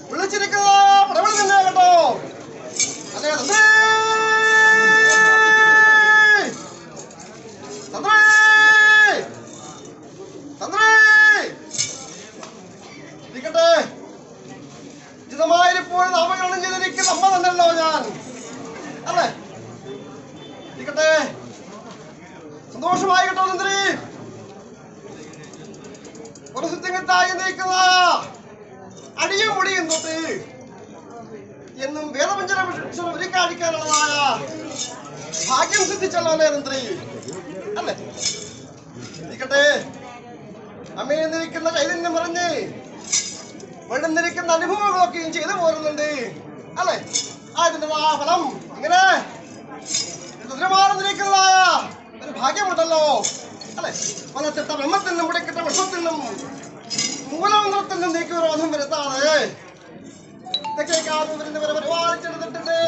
വിളിച്ചിരിക്കുന്ന പടവളി തന്നെ കേട്ടോ. അല്ലേ തന്ത്രി തന്ത്രി തന്ത്രി ഇരിക്കട്ടെ. ഉചിതമായിരിപ്പോൾ നാമകരണം ചെയ്തിരിക്കുന്ന അമ്മ തന്നെയല്ലോ ഞാൻ. അല്ലേ ഇരിക്കട്ടെ. സന്തോഷമായി കേട്ടോ തന്ത്രി. ഒരു സിദ്ധങ്ങത്തായി നിൽക്കുന്ന അടിയും മുടിയും തൊട്ട് എന്നും വേദപഞ്ചര ഒരുക്കാടിക്കാനുള്ളതായ ഭാഗ്യം സിദ്ധിച്ചല്ലോ തന്ത്രി. അല്ലേ ഇരിക്കട്ടെ. അമ്മയിൽ നിന്നിരിക്കുന്ന ചൈതന്യം പറഞ്ഞ് വെള്ളുന്നിരിക്കുന്ന അനുഭവങ്ങളൊക്കെയും ചെയ്തു പോരുന്നുണ്ട്. അല്ലെ അതിന്റെ ഫലം ഇങ്ങനെ മാറുന്നിരിക്കുന്നതായ ഒരു ഭാഗ്യമുണ്ടല്ലോ. അല്ലെ മനസ്സിട്ട ബ്രഹ്മത്തിനും മുടക്കിട്ട വിഷത്തിനും മൂലമന്ത്രത്തിനും നീക്കി വിരോധം വരുത്താതെ തെക്കേക്കാരും വരുന്നവരെ പരിപാലിച്ചെടുത്തിട്ടുണ്ട്.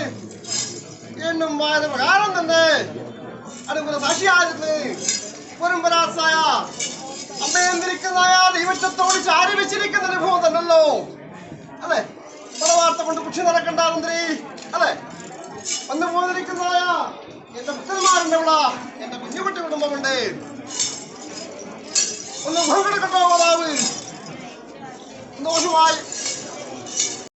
എന്നും വായന പ്രകാരം തന്നെ അനുകൂല സാക്ഷിയായിരുന്നു പരമ്പരാസായ അമ്മയെന്നിരിക്കുന്നതായ ദൈവത്വത്തോട് ചാരി വെച്ചിരിക്കുന്ന അനുഭവം തന്നല്ലോ. അല്ലെ പലവാർത്ത കൊണ്ട് കുക്ഷി നടക്കണ്ട തന്ത്രി. അല്ലെ വന്നു പോന്നിരിക്കുന്നതായ എന്റെ ഭക്തന്മാരുണ്ട്. ഇവിടെ എന്റെ കുഞ്ഞുകുട്ടി കുടുംബമുണ്ട്. ഒന്ന് ഭൂകെടുക്കട്ടോ മാതാവ്. സന്തോഷമായി